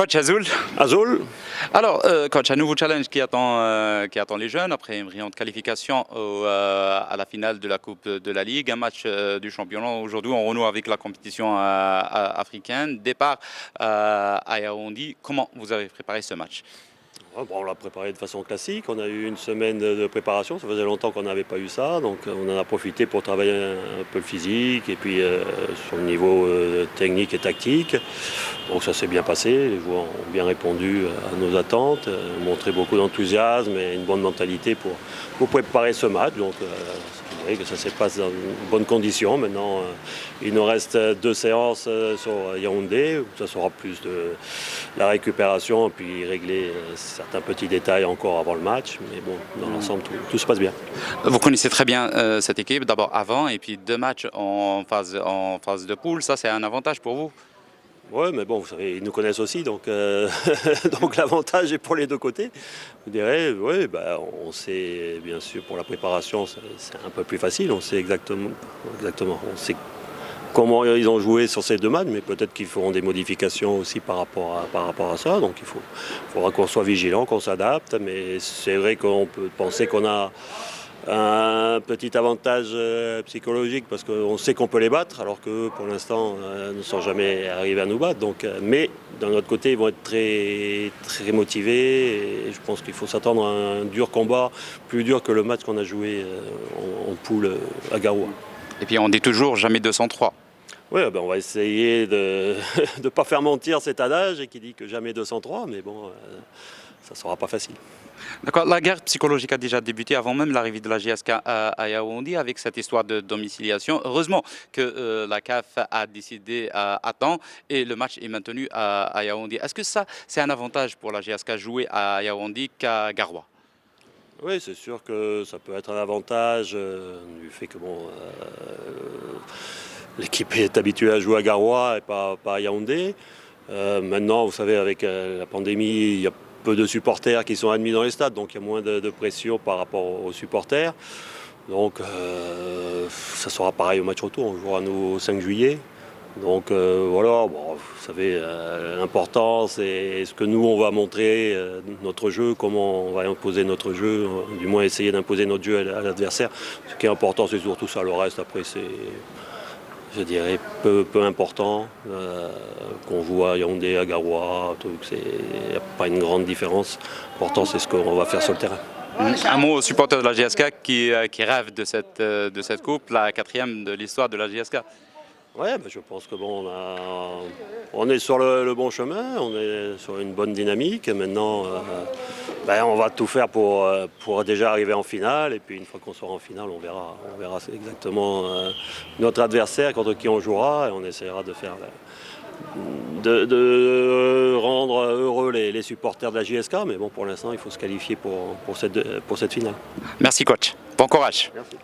Coach Azul. Azul. Alors, coach, un nouveau challenge qui attend les jeunes après une brillante qualification à la finale de la Coupe de la Ligue, un match du championnat. Aujourd'hui, on renoue avec la compétition africaine. Départ à Yaoundé. Comment vous avez préparé ce match? On l'a préparé de façon classique. On a eu une semaine de préparation. Ça faisait longtemps qu'on n'avait pas eu ça. Donc on en a profité pour travailler un peu le physique et puis sur le niveau technique et tactique. Donc ça s'est bien passé. Les joueurs ont bien répondu à nos attentes, ont montré beaucoup d'enthousiasme et une bonne mentalité pour préparer ce match. Donc je dirais que ça se passe dans de bonnes conditions. Maintenant, il nous reste 2 séances sur Yaoundé. Ça sera plus de la récupération et puis régler certains petits détails encore avant le match. Mais bon, dans l'ensemble, tout se passe bien. Vous connaissez très bien cette équipe, d'abord avant et puis 2 matchs en phase de poule. Ça, c'est un avantage pour vous? Oui, mais bon, vous savez, ils nous connaissent aussi, donc, donc l'avantage est pour les deux côtés. Vous direz, oui, on sait, bien sûr, pour la préparation, c'est un peu plus facile, on sait exactement, on sait comment ils ont joué sur ces 2 matchs, mais peut-être qu'ils feront des modifications aussi par rapport à ça, donc il faudra qu'on soit vigilant, qu'on s'adapte, mais c'est vrai qu'on peut penser qu'on a un petit avantage psychologique parce qu'on sait qu'on peut les battre alors que pour l'instant ne sont jamais arrivés à nous battre. Donc, mais d'un autre côté ils vont être très, très motivés et je pense qu'il faut s'attendre à un dur combat, plus dur que le match qu'on a joué en poule à Garoua. Et puis on dit toujours jamais 203. Oui, on va essayer de ne pas faire mentir cet adage qui dit que jamais 203, mais bon, ça ne sera pas facile. D'accord. La guerre psychologique a déjà débuté avant même l'arrivée de la JSK à Yaoundé avec cette histoire de domiciliation. Heureusement que la CAF a décidé à temps et le match est maintenu à Yaoundé. Est-ce que ça, c'est un avantage pour la JSK jouer à Yaoundé qu'à Garoua? Oui, c'est sûr que ça peut être un avantage du fait que l'équipe est habituée à jouer à Garoua et pas à Yaoundé. Maintenant, vous savez, avec la pandémie, il y a peu de supporters qui sont admis dans les stades, donc il y a moins de pression par rapport aux supporters. Donc ça sera pareil au match retour, on jouera nous au 5 juillet. Donc voilà, vous savez, l'important c'est ce que nous on va montrer, notre jeu, comment on va imposer notre jeu, du moins essayer d'imposer notre jeu à l'adversaire. Ce qui est important c'est surtout ça, le reste après c'est, je dirais, peu important, qu'on joue à Yaoundé, à Garoua, il n'y a pas une grande différence. L'important c'est ce qu'on va faire sur le terrain. Un mot aux supporters de la JSK qui rêvent de cette coupe, la 4e de l'histoire de la JSK. Oui, je pense que on est sur le bon chemin, on est sur une bonne dynamique. Maintenant, on va tout faire pour déjà arriver en finale. Et puis une fois qu'on sera en finale, on verra exactement notre adversaire contre qui on jouera. Et on essaiera de rendre heureux les supporters de la JSK. Mais bon, pour l'instant, il faut se qualifier pour cette finale. Merci coach. Bon courage. Merci.